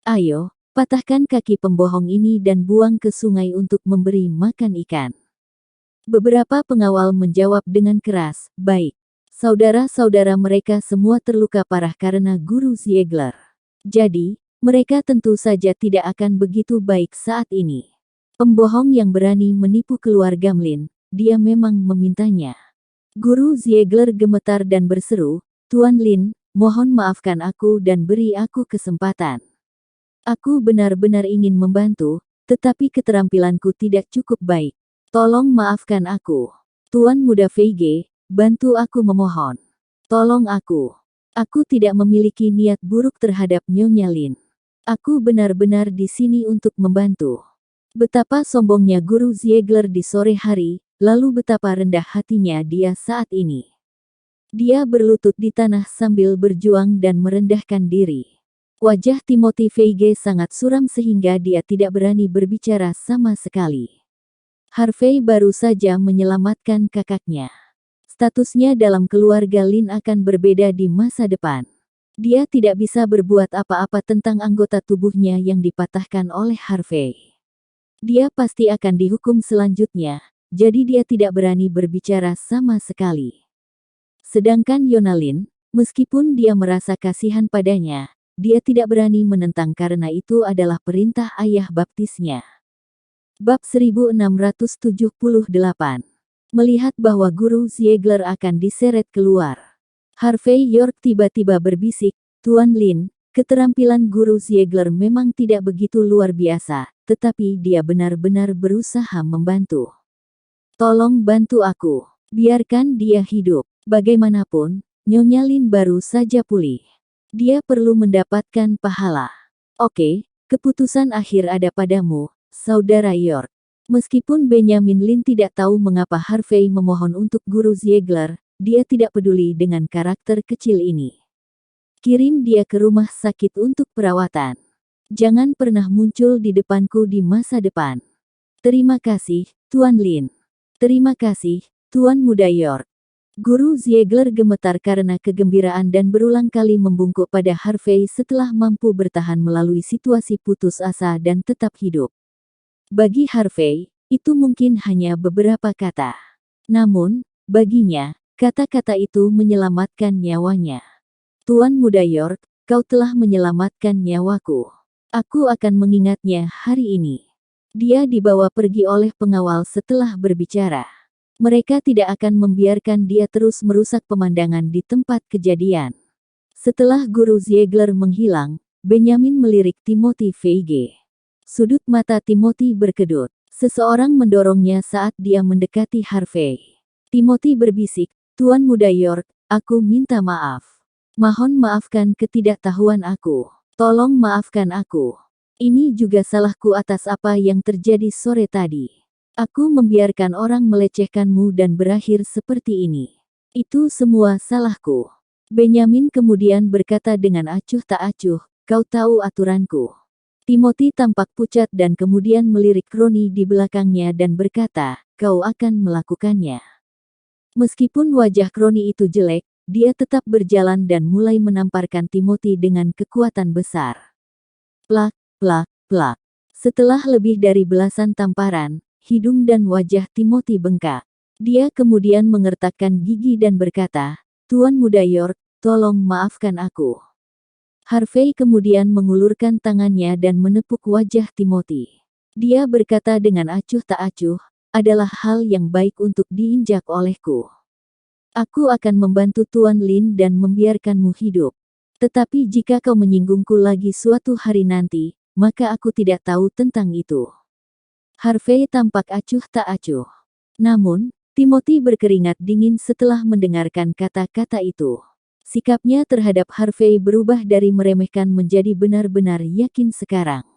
Ayo, patahkan kaki pembohong ini dan buang ke sungai untuk memberi makan ikan. Beberapa pengawal menjawab dengan keras, baik. Saudara-saudara mereka semua terluka parah karena Guru Ziegler. Jadi, mereka tentu saja tidak akan begitu baik saat ini. Pembohong yang berani menipu keluarga Lin, dia memang memintanya. Guru Ziegler gemetar dan berseru, Tuan Lin, mohon maafkan aku dan beri aku kesempatan. Aku benar-benar ingin membantu, tetapi keterampilanku tidak cukup baik. Tolong maafkan aku. Tuan Muda Feige, bantu aku memohon. Tolong aku. Aku tidak memiliki niat buruk terhadap Nyonya Lin. Aku benar-benar di sini untuk membantu. Betapa sombongnya Guru Ziegler di sore hari, lalu betapa rendah hatinya dia saat ini. Dia berlutut di tanah sambil berjuang dan merendahkan diri. Wajah Timothy Feige sangat suram sehingga dia tidak berani berbicara sama sekali. Harvey baru saja menyelamatkan kakaknya. Statusnya dalam keluarga Lin akan berbeda di masa depan. Dia tidak bisa berbuat apa-apa tentang anggota tubuhnya yang dipatahkan oleh Harvey. Dia pasti akan dihukum selanjutnya, jadi dia tidak berani berbicara sama sekali. Sedangkan Nyonya Lin, meskipun dia merasa kasihan padanya, dia tidak berani menentang karena itu adalah perintah ayah baptisnya. Bab 1678. Melihat bahwa Guru Ziegler akan diseret keluar, Harvey York tiba-tiba berbisik, Tuan Lin, keterampilan Guru Ziegler memang tidak begitu luar biasa, tetapi dia benar-benar berusaha membantu. Tolong bantu aku. Biarkan dia hidup. Bagaimanapun, Nyonya Lin baru saja pulih. Dia perlu mendapatkan pahala. Oke, keputusan akhir ada padamu, Saudara York. Meskipun Benyamin Lin tidak tahu mengapa Harvey memohon untuk Guru Ziegler, dia tidak peduli dengan karakter kecil ini. Kirim dia ke rumah sakit untuk perawatan. Jangan pernah muncul di depanku di masa depan. Terima kasih, Tuan Lin. Terima kasih, Tuan Muda York. Guru Ziegler gemetar karena kegembiraan dan berulang kali membungkuk pada Harvey setelah mampu bertahan melalui situasi putus asa dan tetap hidup. Bagi Harvey, itu mungkin hanya beberapa kata. Namun, baginya, kata-kata itu menyelamatkan nyawanya. Tuan Muda York, kau telah menyelamatkan nyawaku. Aku akan mengingatnya hari ini. Dia dibawa pergi oleh pengawal setelah berbicara. Mereka tidak akan membiarkan dia terus merusak pemandangan di tempat kejadian. Setelah Guru Ziegler menghilang, Benjamin melirik Timothy Feige. Sudut mata Timothy berkedut. Seseorang mendorongnya saat dia mendekati Harvey. Timothy berbisik, Tuan Muda York, aku minta maaf. Mohon maafkan ketidaktahuan aku. Tolong maafkan aku. Ini juga salahku atas apa yang terjadi sore tadi. Aku membiarkan orang melecehkanmu dan berakhir seperti ini. Itu semua salahku. Benjamin kemudian berkata dengan acuh tak acuh, kau tahu aturanku. Timothy tampak pucat dan kemudian melirik Ronnie di belakangnya dan berkata, kau akan melakukannya. Meskipun wajah Ronnie itu jelek, dia tetap berjalan dan mulai menamparkan Timothy dengan kekuatan besar. Plak, plak, plak. Setelah lebih dari belasan tamparan, hidung dan wajah Timothy bengkak. Dia kemudian mengertakkan gigi dan berkata, Tuan Muda York, tolong maafkan aku. Harvey kemudian mengulurkan tangannya dan menepuk wajah Timothy. Dia berkata dengan acuh tak acuh, adalah hal yang baik untuk diinjak olehku. Aku akan membantu Tuan Lin dan membiarkanmu hidup. Tetapi jika kau menyinggungku lagi suatu hari nanti, maka aku tidak tahu tentang itu. Harvey tampak acuh tak acuh. Namun, Timothy berkeringat dingin setelah mendengarkan kata-kata itu. Sikapnya terhadap Harvey berubah dari meremehkan menjadi benar-benar yakin sekarang.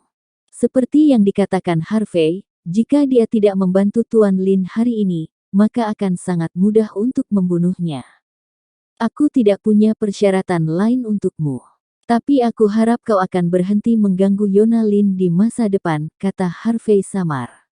Seperti yang dikatakan Harvey, jika dia tidak membantu Tuan Lin hari ini, maka akan sangat mudah untuk membunuhnya. Aku tidak punya persyaratan lain untukmu. Tapi aku harap kau akan berhenti mengganggu Yona Lin di masa depan, kata Harvey samar.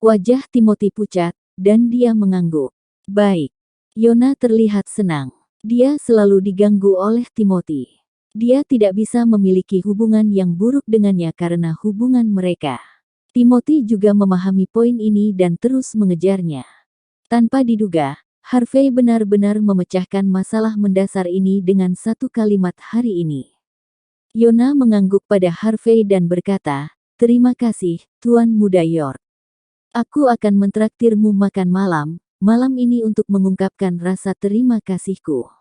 Wajah Timothy pucat, dan dia mengangguk. Baik. Yona terlihat senang. Dia selalu diganggu oleh Timothy. Dia tidak bisa memiliki hubungan yang buruk dengannya karena hubungan mereka. Timothy juga memahami poin ini dan terus mengejarnya. Tanpa diduga, Harvey benar-benar memecahkan masalah mendasar ini dengan satu kalimat hari ini. Yona mengangguk pada Harvey dan berkata, terima kasih, Tuan Muda York. Aku akan mentraktirmu makan malam ini untuk mengungkapkan rasa terima kasihku.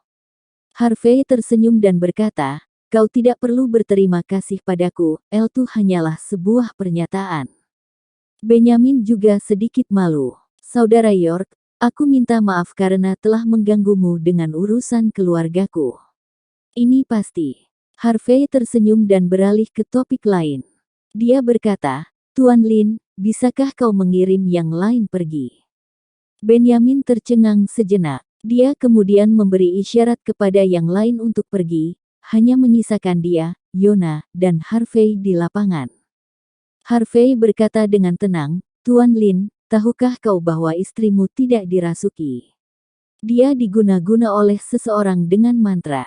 Harvey tersenyum dan berkata, kau tidak perlu berterima kasih padaku, itu hanyalah sebuah pernyataan. Benjamin juga sedikit malu. Saudara York, aku minta maaf karena telah mengganggumu dengan urusan keluargaku. Ini pasti. Harvey tersenyum dan beralih ke topik lain. Dia berkata, Tuan Lin, bisakah kau mengirim yang lain pergi? Benjamin tercengang sejenak. Dia kemudian memberi isyarat kepada yang lain untuk pergi, hanya menyisakan dia, Yona, dan Harvey di lapangan. Harvey berkata dengan tenang, Tuan Lin, tahukah kau bahwa istrimu tidak dirasuki? Dia diguna-guna oleh seseorang dengan mantra.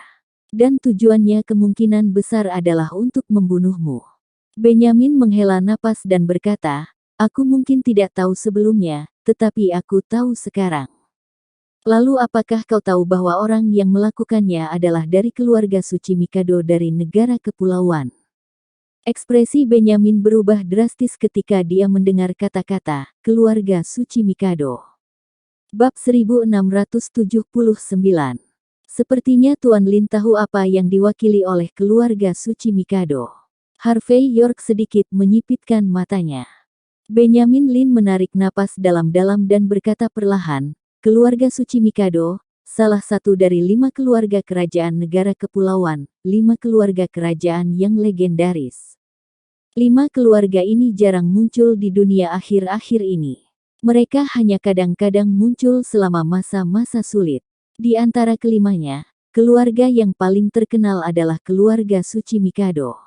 Dan tujuannya kemungkinan besar adalah untuk membunuhmu. Benjamin menghela napas dan berkata, aku mungkin tidak tahu sebelumnya, tetapi aku tahu sekarang. Lalu apakah kau tahu bahwa orang yang melakukannya adalah dari keluarga suci Mikado dari negara kepulauan? Ekspresi Benjamin berubah drastis ketika dia mendengar kata-kata, keluarga suci Mikado. Bab 1679. Sepertinya Tuan Lin tahu apa yang diwakili oleh keluarga suci Mikado. Harvey York sedikit menyipitkan matanya. Benjamin Lin menarik napas dalam-dalam dan berkata perlahan, keluarga suci Mikado, salah satu dari 5 keluarga kerajaan negara kepulauan, 5 keluarga kerajaan yang legendaris. 5 keluarga ini jarang muncul di dunia akhir-akhir ini. Mereka hanya kadang-kadang muncul selama masa-masa sulit. Di antara kelimanya, keluarga yang paling terkenal adalah keluarga suci Mikado.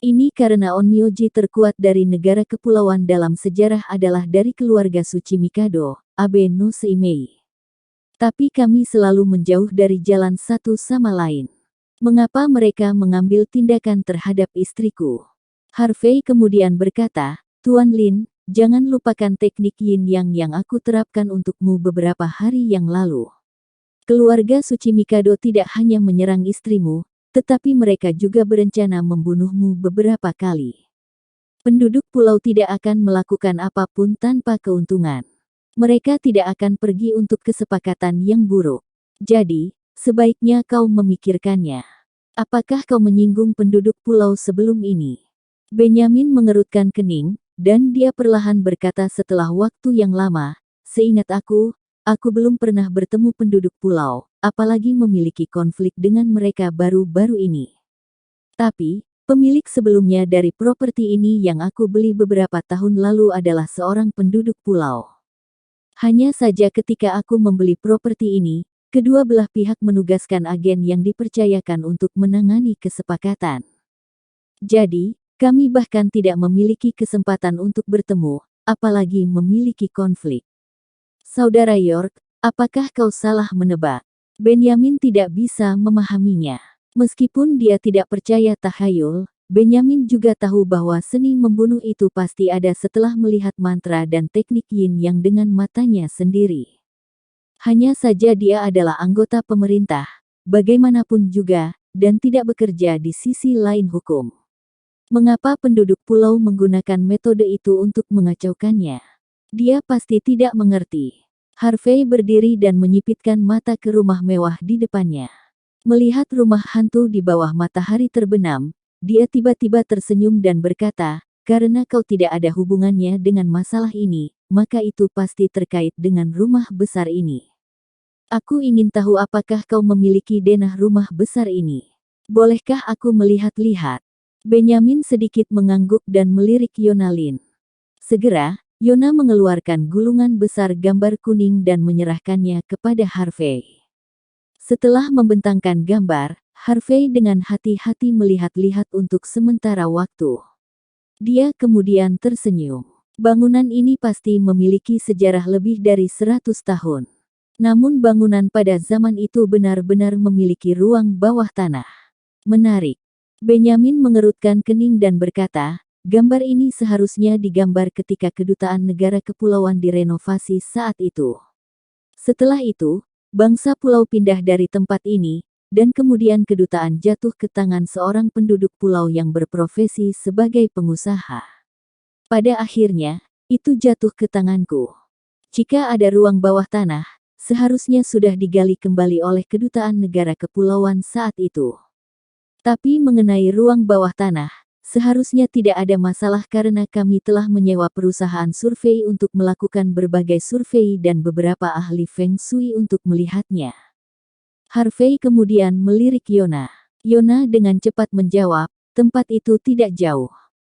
Ini karena onmyoji terkuat dari negara kepulauan dalam sejarah adalah dari keluarga suci Mikado, Abe no Seimei. Tapi kami selalu menjauh dari jalan satu sama lain. Mengapa mereka mengambil tindakan terhadap istriku? Harvey kemudian berkata, Tuan Lin, jangan lupakan teknik yin yang aku terapkan untukmu beberapa hari yang lalu. Keluarga suci Mikado tidak hanya menyerang istrimu, tetapi mereka juga berencana membunuhmu beberapa kali. Penduduk pulau tidak akan melakukan apapun tanpa keuntungan. Mereka tidak akan pergi untuk kesepakatan yang buruk. Jadi, sebaiknya kau memikirkannya. Apakah kau menyinggung penduduk pulau sebelum ini? Benyamin mengerutkan kening, dan dia perlahan berkata setelah waktu yang lama, seingat aku belum pernah bertemu penduduk pulau, apalagi memiliki konflik dengan mereka baru-baru ini. Tapi, pemilik sebelumnya dari properti ini yang aku beli beberapa tahun lalu adalah seorang penduduk pulau. Hanya saja ketika aku membeli properti ini, kedua belah pihak menugaskan agen yang dipercayakan untuk menangani kesepakatan. Jadi, kami bahkan tidak memiliki kesempatan untuk bertemu, apalagi memiliki konflik. Saudara York, apakah kau salah menebak? Benyamin tidak bisa memahaminya. Meskipun dia tidak percaya tahayul, Benyamin juga tahu bahwa seni membunuh itu pasti ada setelah melihat mantra dan teknik yin yang dengan matanya sendiri. Hanya saja dia adalah anggota pemerintah, bagaimanapun juga, dan tidak bekerja di sisi lain hukum. Mengapa penduduk pulau menggunakan metode itu untuk mengacaukannya? Dia pasti tidak mengerti. Harvey berdiri dan menyipitkan mata ke rumah mewah di depannya. Melihat rumah hantu di bawah matahari terbenam, dia tiba-tiba tersenyum dan berkata, "Karena kau tidak ada hubungannya dengan masalah ini, maka itu pasti terkait dengan rumah besar ini. Aku ingin tahu apakah kau memiliki denah rumah besar ini. Bolehkah aku melihat-lihat?" Benyamin sedikit mengangguk dan melirik Yona Lin. Segera, Yona mengeluarkan gulungan besar gambar kuning dan menyerahkannya kepada Harvey. Setelah membentangkan gambar, Harvey dengan hati-hati melihat-lihat untuk sementara waktu. Dia kemudian tersenyum. Bangunan ini pasti memiliki sejarah lebih dari 100 tahun. Namun bangunan pada zaman itu benar-benar memiliki ruang bawah tanah. Menarik. Benyamin mengerutkan kening dan berkata, gambar ini seharusnya digambar ketika kedutaan negara kepulauan direnovasi saat itu. Setelah itu, bangsa pulau pindah dari tempat ini, dan kemudian kedutaan jatuh ke tangan seorang penduduk pulau yang berprofesi sebagai pengusaha. Pada akhirnya, itu jatuh ke tanganku. Jika ada ruang bawah tanah, seharusnya sudah digali kembali oleh kedutaan negara kepulauan saat itu. Tapi mengenai ruang bawah tanah, seharusnya tidak ada masalah karena kami telah menyewa perusahaan survei untuk melakukan berbagai survei dan beberapa ahli Feng Shui untuk melihatnya. Harvey kemudian melirik Yona. Yona dengan cepat menjawab, tempat itu tidak jauh.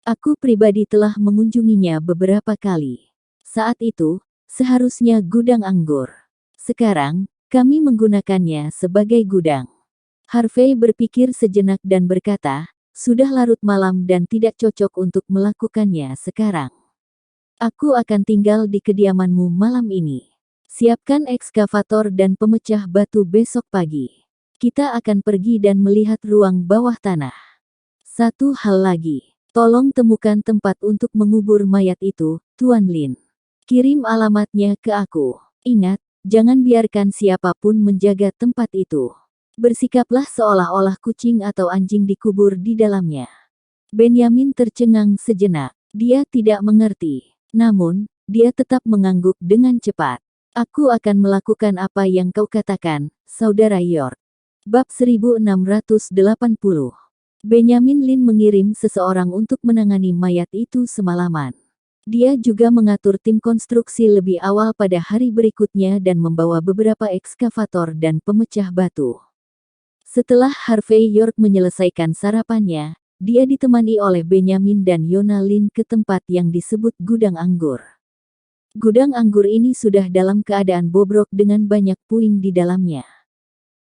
Aku pribadi telah mengunjunginya beberapa kali. Saat itu, seharusnya gudang anggur. Sekarang, kami menggunakannya sebagai gudang. Harvey berpikir sejenak dan berkata, sudah larut malam dan tidak cocok untuk melakukannya sekarang. Aku akan tinggal di kediamanmu malam ini. Siapkan ekskavator dan pemecah batu besok pagi. Kita akan pergi dan melihat ruang bawah tanah. Satu hal lagi, tolong temukan tempat untuk mengubur mayat itu, Tuan Lin. Kirim alamatnya ke aku. Ingat, jangan biarkan siapapun menjaga tempat itu. Bersikaplah seolah-olah kucing atau anjing dikubur di dalamnya. Benyamin tercengang sejenak. Dia tidak mengerti. Namun, dia tetap mengangguk dengan cepat. Aku akan melakukan apa yang kau katakan, Saudara York. Bab 1680. Benyamin Lin mengirim seseorang untuk menangani mayat itu semalaman. Dia juga mengatur tim konstruksi lebih awal pada hari berikutnya dan membawa beberapa ekskavator dan pemecah batu. Setelah Harvey York menyelesaikan sarapannya, dia ditemani oleh Benyamin dan Yona Lin ke tempat yang disebut gudang anggur. Gudang anggur ini sudah dalam keadaan bobrok dengan banyak puing di dalamnya.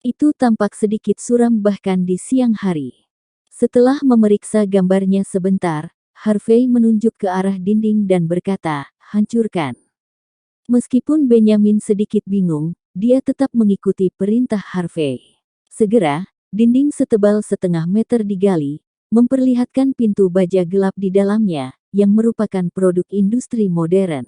Itu tampak sedikit suram bahkan di siang hari. Setelah memeriksa gambarnya sebentar, Harvey menunjuk ke arah dinding dan berkata, hancurkan. Meskipun Benyamin sedikit bingung, dia tetap mengikuti perintah Harvey. Segera, dinding setebal setengah meter digali, memperlihatkan pintu baja gelap di dalamnya, yang merupakan produk industri modern.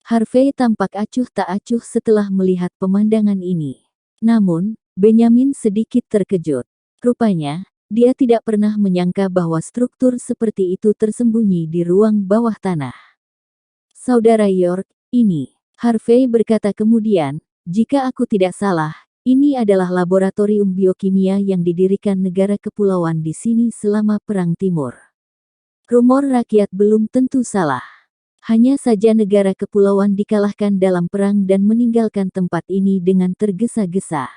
Harvey tampak acuh tak acuh setelah melihat pemandangan ini. Namun, Benyamin sedikit terkejut. Rupanya, dia tidak pernah menyangka bahwa struktur seperti itu tersembunyi di ruang bawah tanah. Saudara York, ini, Harvey berkata kemudian, jika aku tidak salah, ini adalah laboratorium biokimia yang didirikan negara kepulauan di sini selama Perang Timur. Rumor rakyat belum tentu salah. Hanya saja negara kepulauan dikalahkan dalam perang dan meninggalkan tempat ini dengan tergesa-gesa.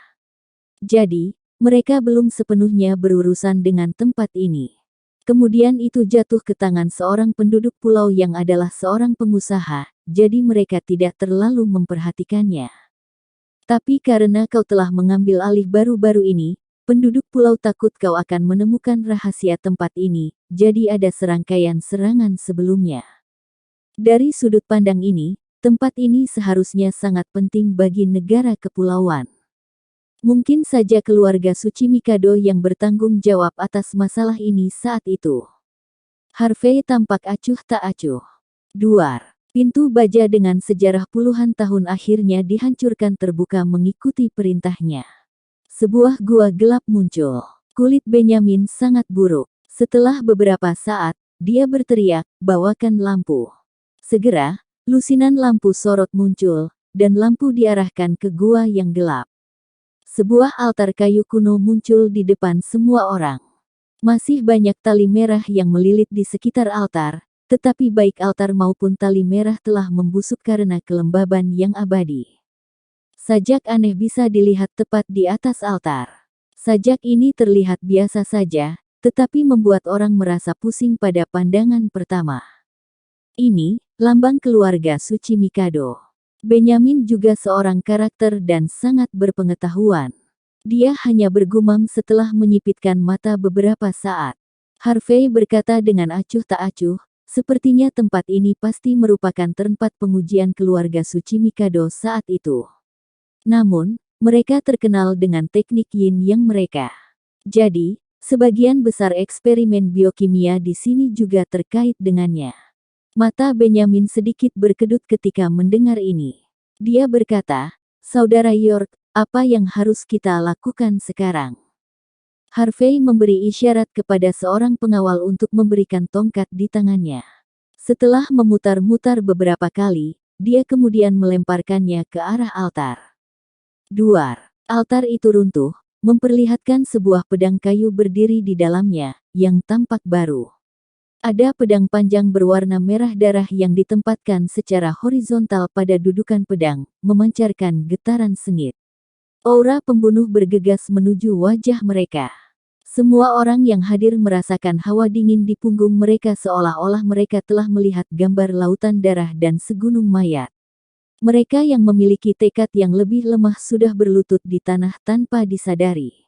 Jadi, mereka belum sepenuhnya berurusan dengan tempat ini. Kemudian itu jatuh ke tangan seorang penduduk pulau yang adalah seorang pengusaha, jadi mereka tidak terlalu memperhatikannya. Tapi karena kau telah mengambil alih baru-baru ini, penduduk pulau takut kau akan menemukan rahasia tempat ini, jadi ada serangkaian serangan sebelumnya. Dari sudut pandang ini, tempat ini seharusnya sangat penting bagi negara kepulauan. Mungkin saja keluarga Suci Mikado yang bertanggung jawab atas masalah ini saat itu. Harvey tampak acuh tak acuh. Duar. Pintu baja dengan sejarah puluhan tahun akhirnya dihancurkan terbuka mengikuti perintahnya. Sebuah gua gelap muncul. Kulit Benyamin sangat buruk. Setelah beberapa saat, dia berteriak, bawakan lampu. Segera, lusinan lampu sorot muncul, dan lampu diarahkan ke gua yang gelap. Sebuah altar kayu kuno muncul di depan semua orang. Masih banyak tali merah yang melilit di sekitar altar, tetapi baik altar maupun tali merah telah membusuk karena kelembaban yang abadi. Sajak aneh bisa dilihat tepat di atas altar. Sajak ini terlihat biasa saja, tetapi membuat orang merasa pusing pada pandangan pertama. Ini, lambang keluarga Suci Mikado. Benyamin juga seorang karakter dan sangat berpengetahuan. Dia hanya bergumam setelah menyipitkan mata beberapa saat. Harvey berkata dengan acuh tak acuh, sepertinya tempat ini pasti merupakan tempat pengujian keluarga Suci Mikado saat itu. Namun, mereka terkenal dengan teknik yin yang mereka. Jadi, sebagian besar eksperimen biokimia di sini juga terkait dengannya. Mata Benyamin sedikit berkedut ketika mendengar ini. Dia berkata, Saudara York, apa yang harus kita lakukan sekarang? Harvey memberi isyarat kepada seorang pengawal untuk memberikan tongkat di tangannya. Setelah memutar-mutar beberapa kali, dia kemudian melemparkannya ke arah altar. Duar. Altar itu runtuh, memperlihatkan sebuah pedang kayu berdiri di dalamnya, yang tampak baru. Ada pedang panjang berwarna merah darah yang ditempatkan secara horizontal pada dudukan pedang, memancarkan getaran sengit. Aura pembunuh bergegas menuju wajah mereka. Semua orang yang hadir merasakan hawa dingin di punggung mereka seolah-olah mereka telah melihat gambar lautan darah dan segunung mayat. Mereka yang memiliki tekad yang lebih lemah sudah berlutut di tanah tanpa disadari.